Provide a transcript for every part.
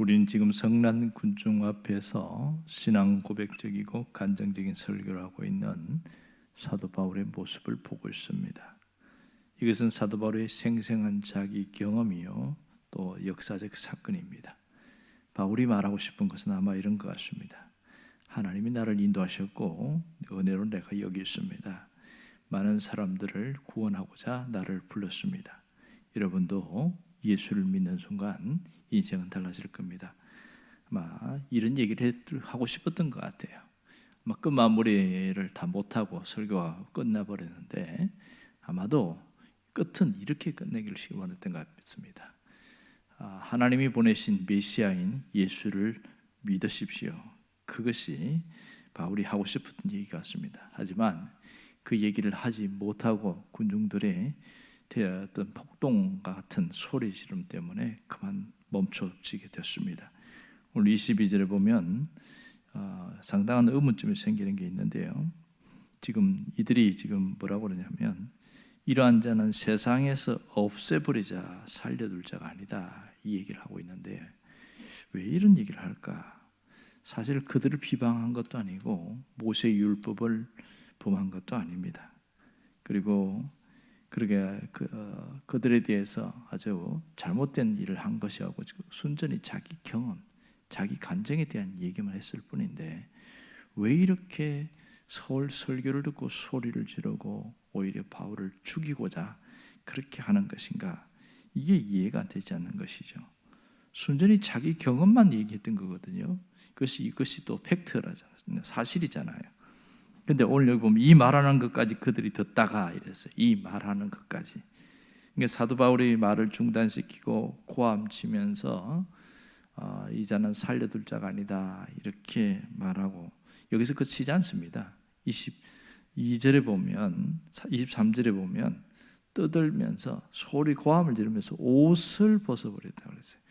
우리는 지금 성난 군중 앞에서 신앙 고백적이고 간증적인 설교를 하고 있는 사도 바울의 모습을 보고 있습니다. 이것은 사도 바울의 생생한 자기 경험이요 또 역사적 사건입니다. 바울이 말하고 싶은 것은 아마 이런 것 같습니다. 하나님이 나를 인도하셨고 은혜로 내가 여기 있습니다. 많은 사람들을 구원하고자 나를 불렀습니다. 여러분도 예수를 믿는 순간 인생은 달라질 겁니다. 아마 이런 얘기를 하고 싶었던 것 같아요. 아마 끝마무리를 다 못하고 설교가 끝나버렸는데 아마도 끝은 이렇게 끝내기를 원했던 것 같습니다. 하나님이 보내신 메시아인 예수를 믿으십시오. 그것이 바울이 하고 싶었던 얘기 같습니다. 하지만 그 얘기를 하지 못하고 군중들의 어떤 폭동과 같은 소리 지름 때문에 그만 멈춰지게 됐습니다. 오늘 22절에 보면 상당한 의문점이 생기는 게 있는데요. 이들이 뭐라고 그러냐면 이러한 자는 세상에서 없애버리자 살려둘 자가 아니다 이 얘기를 하고 있는데 왜 이런 얘기를 할까? 사실 그들을 비방한 것도 아니고 모세의 율법을 범한 것도 아닙니다. 그리고 그들에 대해서 아주 잘못된 일을 한 것이고 순전히 자기 경험, 자기 간증에 대한 얘기만 했을 뿐인데 왜 이렇게 서울 설교를 듣고 소리를 지르고 오히려 바울을 죽이고자 그렇게 하는 것인가? 이게 이해가 되지 않는 것이죠. 순전히 자기 경험만 얘기했던 거거든요. 이것이 또 팩트라잖아요. 사실이잖아요. 근데 오늘 여기 보면 이 말하는 것까지 그들이 듣다가 이랬어요. 이 말하는 것까지. 그러니까 사도 바울이 말을 중단시키고 고함치면서 이 자는 살려둘 자가 아니다 이렇게 말하고 여기서 그치지 않습니다. 22절에 보면 23절에 보면 떠들면서 소리 고함을 지르면서 옷을 벗어버렸다고 그랬어요.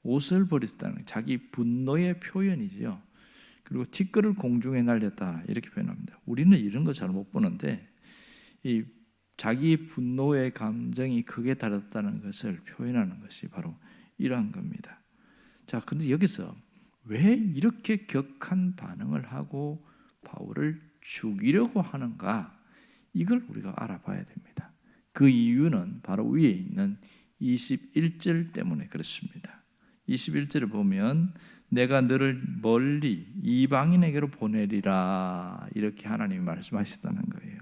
옷을 버렸다는 자기 분노의 표현이죠. 그리고 티끌을 공중에 날렸다 이렇게 표현합니다. 우리는 이런 거 잘 못 보는데 이 자기 분노의 감정이 크게 달았다는 것을 표현하는 것이 바로 이러한 겁니다. 자, 근데 여기서 왜 이렇게 격한 반응을 하고 바울을 죽이려고 하는가? 이걸 우리가 알아봐야 됩니다. 그 이유는 바로 위에 있는 21절 때문에 그렇습니다. 21절을 보면 내가 너를 멀리 이방인에게로 보내리라 이렇게 하나님이 말씀하셨다는 거예요.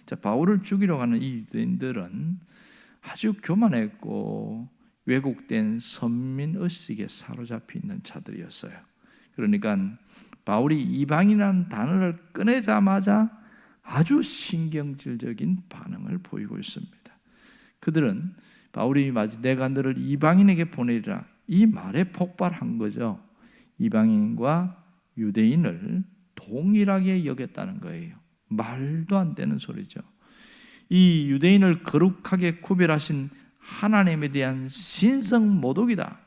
자, 바울을 죽이러 가는 이 유대인들은 아주 교만했고 왜곡된 선민 의식에 사로잡혀 있는 자들이었어요. 그러니까 바울이 이방인이라는 단어를 꺼내자마자 아주 신경질적인 반응을 보이고 있습니다. 그들은 바울이 내가 너를 이방인에게 보내리라 이 말에 폭발한 거죠. 이방인과 유대인을 동일하게 여겼다는 거예요. 말도 안 되는 소리죠. 이 유대인을 거룩하게 구별하신 하나님에 대한 신성 모독이다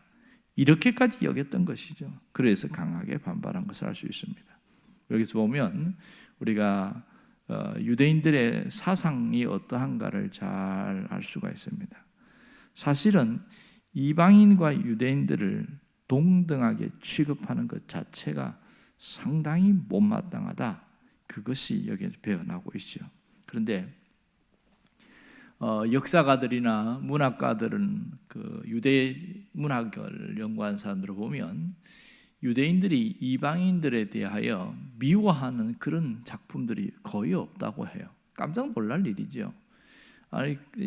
이렇게까지 여겼던 것이죠. 그래서 강하게 반발한 것을 알 수 있습니다. 여기서 보면 우리가 유대인들의 사상이 어떠한가를 잘 알 수가 있습니다. 사실은 이방인과 유대인들을 동등하게 취급하는 것 자체가 상당히 못마땅하다. 그것이 여기에 배어나고 있죠. 그런데 역사가들이나 문학가들은 그 유대 문학을 연구한 사람들을 보면 유대인들이 이방인들에 대하여 미워하는 그런 작품들이 거의 없다고 해요. 깜짝 놀랄 일이죠.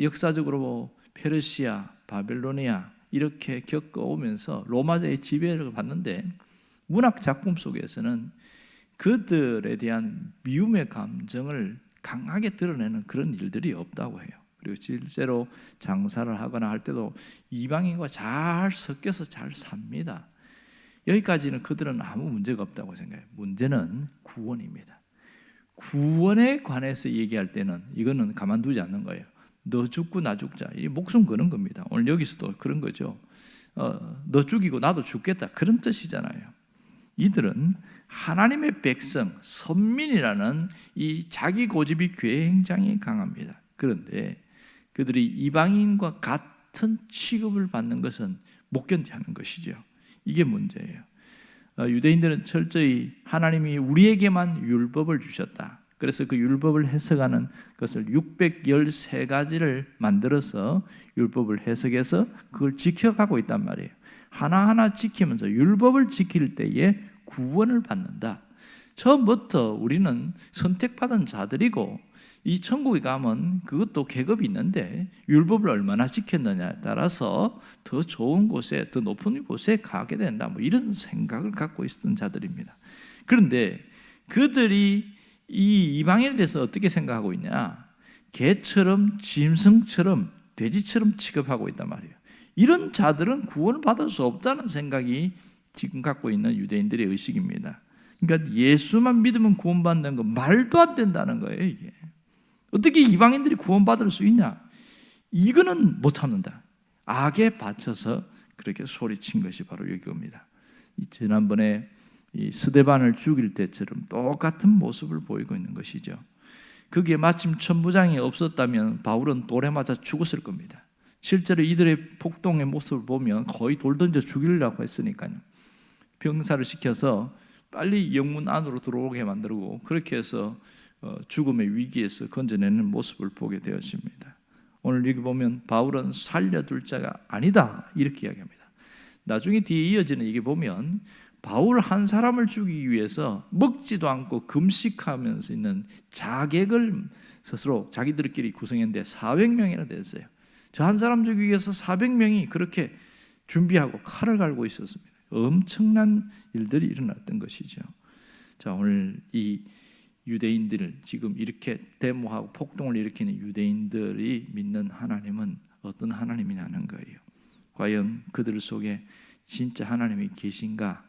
역사적으로 페르시아, 바벨로니아 이렇게 겪어오면서 로마의 지배를 받는데 문학 작품 속에서는 그들에 대한 미움의 감정을 강하게 드러내는 그런 일들이 없다고 해요. 그리고 실제로 장사를 하거나 할 때도 이방인과 잘 섞여서 잘 삽니다. 여기까지는 그들은 아무 문제가 없다고 생각해요. 문제는 구원입니다. 구원에 관해서 얘기할 때는 이거는 가만두지 않는 거예요. 너 죽고 나 죽자. 이 목숨 거는 겁니다. 오늘 여기서도 그런 거죠. 너 죽이고 나도 죽겠다. 그런 뜻이잖아요. 이들은 하나님의 백성, 선민이라는 이 자기 고집이 굉장히 강합니다. 그런데 그들이 이방인과 같은 취급을 받는 것은 못 견디하는 것이죠. 이게 문제예요. 유대인들은 철저히 하나님이 우리에게만 율법을 주셨다. 그래서 그 율법을 해석하는 것을 613가지를 만들어서 율법을 해석해서 그걸 지켜가고 있단 말이에요. 하나하나 지키면서 율법을 지킬 때에 구원을 받는다. 처음부터 우리는 선택받은 자들이고 이 천국에 가면 그것도 계급이 있는데 율법을 얼마나 지켰느냐에 따라서 더 좋은 곳에, 더 높은 곳에 가게 된다, 뭐 이런 생각을 갖고 있었던 자들입니다. 그런데 그들이 이 이방인에 대해서 어떻게 생각하고 있냐? 개처럼, 짐승처럼, 돼지처럼 취급하고 있단 말이에요. 이런 자들은 구원을 받을 수 없다는 생각이 지금 갖고 있는 유대인들의 의식입니다. 그러니까 예수만 믿으면 구원받는 거 말도 안 된다는 거예요. 이게 어떻게 이방인들이 구원받을 수 있냐? 이거는 못 참는다. 악에 받쳐서 그렇게 소리친 것이 바로 이겁니다. 지난번에 이 스데반을 죽일 때처럼 똑같은 모습을 보이고 있는 것이죠. 거기에 마침 천부장이 없었다면 바울은 돌에 맞아 죽었을 겁니다. 실제로 이들의 폭동의 모습을 보면 거의 돌 던져 죽이려고 했으니까요. 병사를 시켜서 빨리 영문 안으로 들어오게 만들고 그렇게 해서 죽음의 위기에서 건져내는 모습을 보게 되었습니다. 오늘 여기 보면 바울은 살려둘 자가 아니다 이렇게 이야기합니다. 나중에 뒤에 이어지는 얘기 보면 바울 한 사람을 죽이기 위해서 먹지도 않고 금식하면서 있는 자객을 스스로 자기들끼리 구성했는데 400명이나 됐어요. 저 한 사람 죽이기 위해서 400명이 그렇게 준비하고 칼을 갈고 있었습니다. 엄청난 일들이 일어났던 것이죠. 자, 오늘 이 유대인들을 지금 이렇게 데모하고 폭동을 일으키는 유대인들이 믿는 하나님은 어떤 하나님이냐는 거예요. 과연 그들 속에 진짜 하나님이 계신가?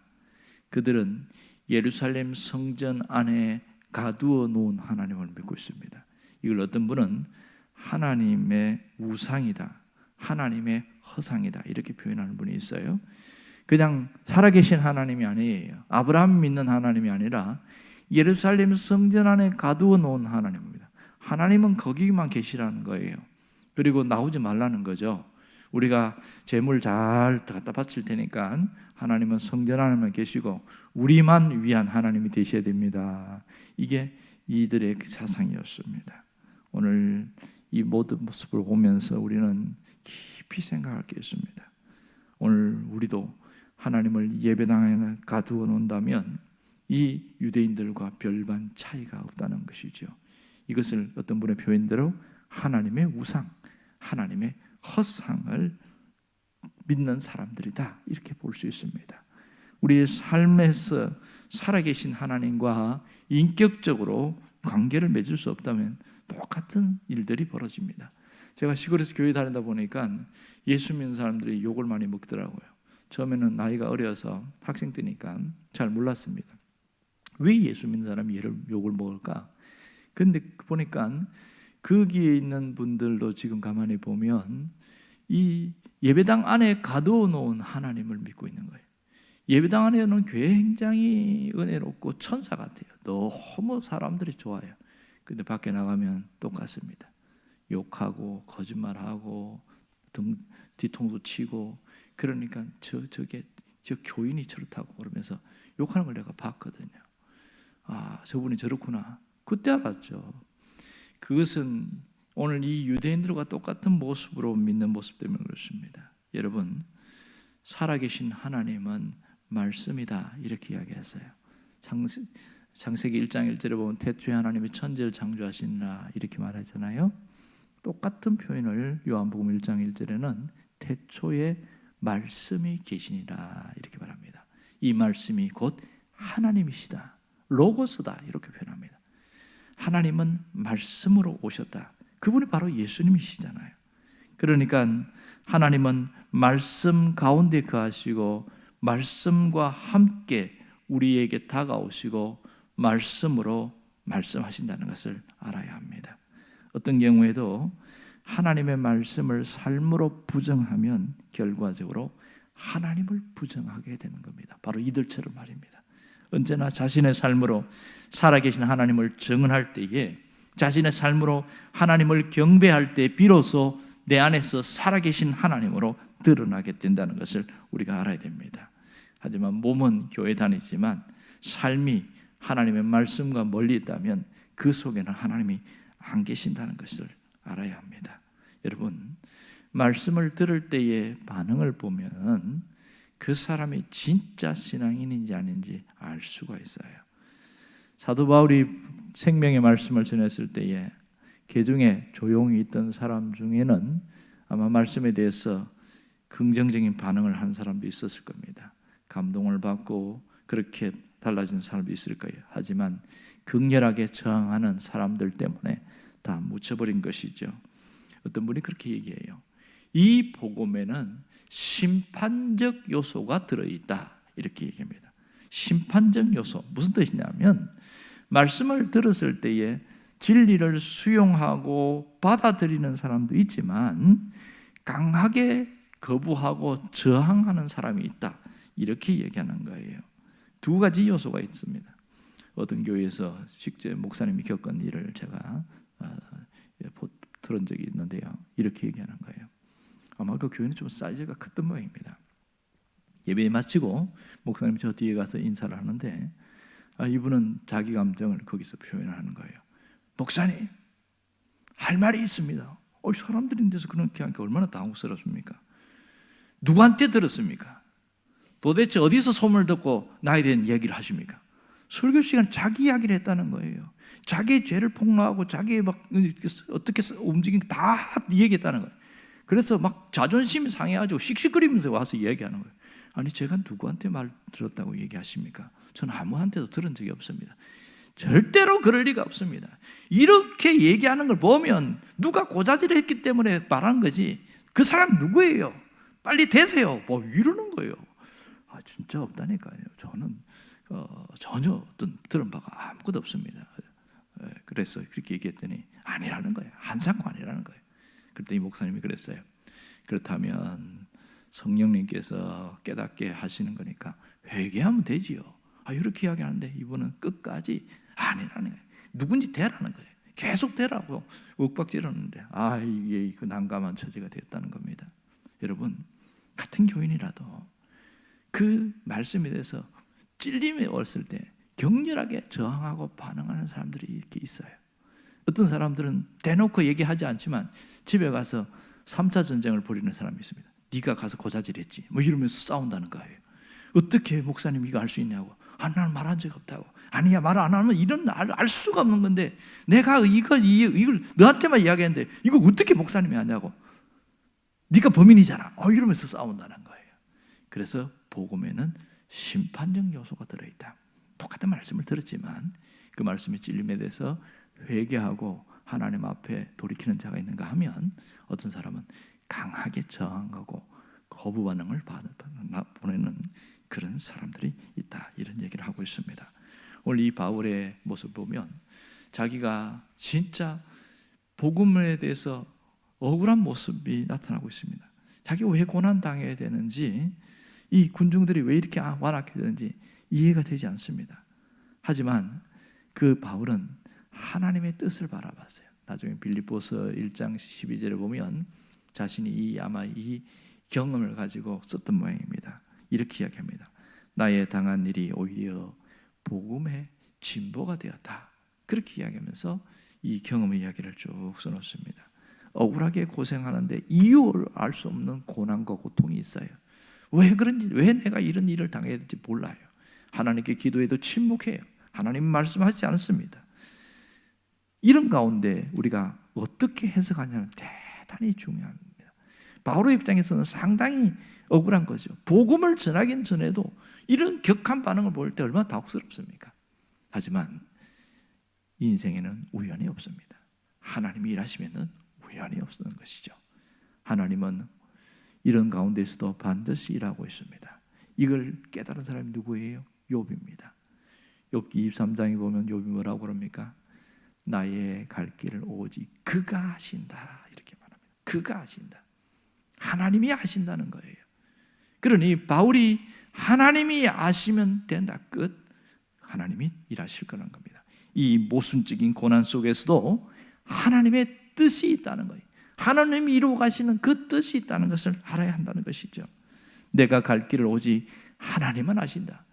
그들은 예루살렘 성전 안에 가두어 놓은 하나님을 믿고 있습니다. 이걸 어떤 분은 하나님의 우상이다, 하나님의 허상이다 이렇게 표현하는 분이 있어요. 그냥 살아계신 하나님이 아니에요. 아브라함 믿는 하나님이 아니라 예루살렘 성전 안에 가두어 놓은 하나님입니다. 하나님은 거기만 계시라는 거예요. 그리고 나오지 말라는 거죠. 우리가 재물 잘 갖다 바칠 테니까 하나님은 성전 안에만 계시고 우리만 위한 하나님이 되셔야 됩니다. 이게 이들의 사상이었습니다. 오늘 이 모든 모습을 보면서 우리는 깊이 생각할 게 있습니다. 오늘 우리도 하나님을 예배당에 가두어 놓는다면 이 유대인들과 별반 차이가 없다는 것이죠. 이것을 어떤 분의 표현대로 하나님의 우상, 하나님의 헛상을 믿는 사람들이다 이렇게 볼 수 있습니다. 우리의 삶에서 살아계신 하나님과 인격적으로 관계를 맺을 수 없다면 똑같은 일들이 벌어집니다. 제가 시골에서 교회 다니다 보니까 예수 믿는 사람들이 욕을 많이 먹더라고요. 처음에는 나이가 어려서 학생 때니까 잘 몰랐습니다. 왜 예수 믿는 사람이 욕을 먹을까? 근데 보니까 거기에 있는 분들도 지금 가만히 보면 이 예배당 안에 가두어 놓은 하나님을 믿고 있는 거예요. 예배당 안에는 굉장히 은혜롭고 천사 같아요. 너무 사람들이 좋아요. 근데 밖에 나가면 똑같습니다. 욕하고 거짓말하고 뒤통수 치고 그러니까 저 교인이 저렇다고 그러면서 욕하는 걸 내가 봤거든요. 아, 저분이 저렇구나. 그때 알았죠. 그것은 오늘 이 유대인들과 똑같은 모습으로 믿는 모습 때문에 그렇습니다. 여러분, 살아계신 하나님은 말씀이다 이렇게 이야기했어요. 창세기 1장 1절에 보면 태초에 하나님이 천지를 창조하시니라 이렇게 말하잖아요. 똑같은 표현을 요한복음 1장 1절에는 태초에 말씀이 계시니라 이렇게 말합니다. 이 말씀이 곧 하나님이시다, 로고스다 이렇게 표현합니다. 하나님은 말씀으로 오셨다. 그분이 바로 예수님이시잖아요. 그러니까 하나님은 말씀 가운데 거하시고 말씀과 함께 우리에게 다가오시고 말씀으로 말씀하신다는 것을 알아야 합니다. 어떤 경우에도 하나님의 말씀을 삶으로 부정하면 결과적으로 하나님을 부정하게 되는 겁니다. 바로 이들처럼 말입니다. 언제나 자신의 삶으로 살아계신 하나님을 증언할 때에, 자신의 삶으로 하나님을 경배할 때 비로소 내 안에서 살아계신 하나님으로 드러나게 된다는 것을 우리가 알아야 됩니다. 하지만 몸은 교회 다니지만 삶이 하나님의 말씀과 멀리 있다면 그 속에는 하나님이 안 계신다는 것을 알아야 합니다. 여러분, 말씀을 들을 때의 반응을 보면 그 사람이 진짜 신앙인인지 아닌지 알 수가 있어요. 사도 바울이 생명의 말씀을 전했을 때에 계중에 조용히 있던 사람 중에는 아마 말씀에 대해서 긍정적인 반응을 한 사람도 있었을 겁니다. 감동을 받고 그렇게 달라진 사람도 있을 거예요. 하지만 극렬하게 저항하는 사람들 때문에 다 묻혀버린 것이죠. 어떤 분이 그렇게 얘기해요. 이 복음에는 심판적 요소가 들어있다, 이렇게 얘기합니다. 심판적 요소, 무슨 뜻이냐면 말씀을 들었을 때에 진리를 수용하고 받아들이는 사람도 있지만 강하게 거부하고 저항하는 사람이 있다, 이렇게 얘기하는 거예요. 두 가지 요소가 있습니다. 어떤 교회에서 실제 목사님이 겪은 일을 제가 들은 적이 있는데요, 이렇게 얘기하는 거예요. 아마 그 교회는 좀 사이즈가 컸던 모양입니다. 예배 마치고 목사님이 저 뒤에 가서 인사를 하는데 이분은 자기 감정을 거기서 표현을 하는 거예요. 목사님, 할 말이 있습니다. 사람들인데서 그렇게 하니까 얼마나 당혹스럽습니까? 누구한테 들었습니까? 도대체 어디서 소문을 듣고 나에 대한 얘기를 하십니까? 설교 시간 자기 이야기를 했다는 거예요. 자기의 죄를 폭로하고 자기의 막 어떻게 움직이는 다 얘기했다는 거예요. 그래서 막 자존심이 상해가지고 씩씩거리면서 와서 얘기하는 거예요. 아니, 제가 누구한테 말 들었다고 얘기하십니까? 저는 아무한테도 들은 적이 없습니다. 절대로 그럴 리가 없습니다. 이렇게 얘기하는 걸 보면 누가 고자질을 했기 때문에 말한 거지, 그 사람 누구예요? 빨리 대세요. 뭐 이러는 거예요. 진짜 없다니까요. 저는 전혀 어떤 들은 바가 아무것도 없습니다. 그래서 그렇게 얘기했더니 아니라는 거예요. 한상고 아니라는 거예요. 그랬더니 목사님이 그랬어요. 그렇다면 성령님께서 깨닫게 하시는 거니까 회개하면 되지요. 이렇게 이야기하는데 이분은 끝까지 아니라는 거예요. 누군지 대라는 거예요. 계속 대라고 윽박지르는데 이게 그 난감한 처지가 됐다는 겁니다. 여러분, 같은 교인이라도 그 말씀에 대해서 찔림이 왔을 때 격렬하게 저항하고 반응하는 사람들이 이렇게 있어요. 어떤 사람들은 대놓고 얘기하지 않지만 집에 가서 3차 전쟁을 벌이는 사람이 있습니다. 네가 가서 고자질했지 뭐 이러면서 싸운다는 거예요. 어떻게 목사님 이거 알 수 있냐고. 나는 말한 적 없다고. 아니야, 말 안 하면 이런 알 수가 없는 건데 내가 이걸 너한테만 이야기했는데 이거 어떻게 목사님이 아냐고. 네가 범인이잖아. 이러면서 싸운다는 거예요. 그래서 복음에는 심판적 요소가 들어있다. 똑같은 말씀을 들었지만 그 말씀의 찔림에 대해서 회개하고 하나님 앞에 돌이키는 자가 있는가 하면 어떤 사람은 강하게 저항하고 거부 반응을 보내는 그런 사람들이 있다, 이런 얘기를 하고 있습니다. 오늘 이 바울의 모습 보면 자기가 진짜 복음에 대해서 억울한 모습이 나타나고 있습니다. 자기가 왜 고난당해야 되는지, 이 군중들이 왜 이렇게 완악해야 되는지 이해가 되지 않습니다. 하지만 그 바울은 하나님의 뜻을 바라봤어요. 나중에 빌립보서 1장 12절에 보면 자신이 아마 이 경험을 가지고 썼던 모양입니다. 이렇게 이야기합니다. 나의 당한 일이 오히려 복음의 진보가 되었다. 그렇게 이야기하면서 이 경험의 이야기를 쭉 써놓습니다. 억울하게 고생하는데 이유를 알 수 없는 고난과 고통이 있어요. 왜 그런지, 왜 내가 이런 일을 당해야 될지 몰라요. 하나님께 기도해도 침묵해요. 하나님 말씀하지 않습니다. 이런 가운데 우리가 어떻게 해석하냐는 대단히 중요합니다. 바울의 입장에서는 상당히 억울한 거죠. 복음을 전하긴 전에도 이런 격한 반응을 볼 때 얼마나 당혹스럽습니까? 하지만 인생에는 우연이 없습니다. 하나님이 일하시면 우연이 없는 것이죠. 하나님은 이런 가운데서도 반드시 일하고 있습니다. 이걸 깨달은 사람이 누구예요? 욥입니다. 욥기 23장에 보면 욥이 뭐라고 그럽니까? 나의 갈 길을 오직 그가 하신다, 이렇게 말합니다. 그가 하신다. 하나님이 아신다는 거예요. 그러니 바울이 하나님이 아시면 된다, 끝. 하나님이 일하실 거라는 겁니다. 이 모순적인 고난 속에서도 하나님의 뜻이 있다는 거예요. 하나님이 이루어 가시는 그 뜻이 있다는 것을 알아야 한다는 것이죠. 내가 갈 길을 오직 하나님은 아신다.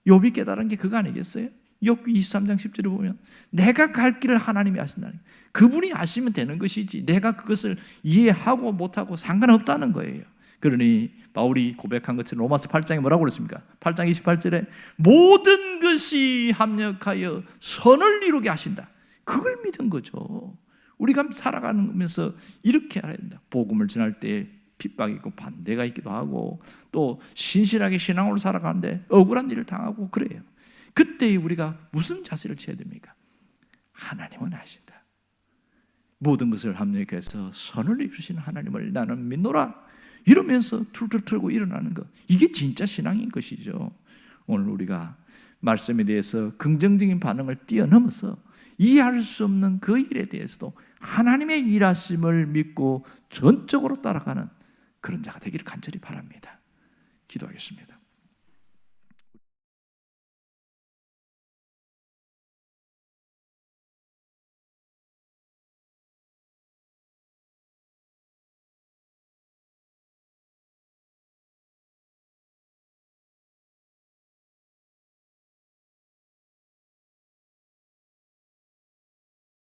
욥이 깨달은 게 그거 아니겠어요? 욥 23장 10절에 보면 내가 갈 길을 하나님이 아신다니, 그분이 아시면 되는 것이지 내가 그것을 이해하고 못하고 상관없다는 거예요. 그러니 바울이 고백한 것처럼 로마서 8장에 뭐라고 그랬습니까? 8장 28절에 모든 것이 합력하여 선을 이루게 하신다. 그걸 믿은 거죠. 우리가 살아가면서 이렇게 알아야 된다. 복음을 전할 때 핍박이 있고 반대가 있기도 하고 또 신실하게 신앙으로 살아가는데 억울한 일을 당하고 그래요. 그때 우리가 무슨 자세를 취해야 됩니까? 하나님은 아신다. 모든 것을 합력해서 선을 이루시는 하나님을 나는 믿노라. 이러면서 툴툴 털고 일어나는 것, 이게 진짜 신앙인 것이죠. 오늘 우리가 말씀에 대해서 긍정적인 반응을 뛰어넘어서 이해할 수 없는 그 일에 대해서도 하나님의 일하심을 믿고 전적으로 따라가는 그런 자가 되기를 간절히 바랍니다. 기도하겠습니다.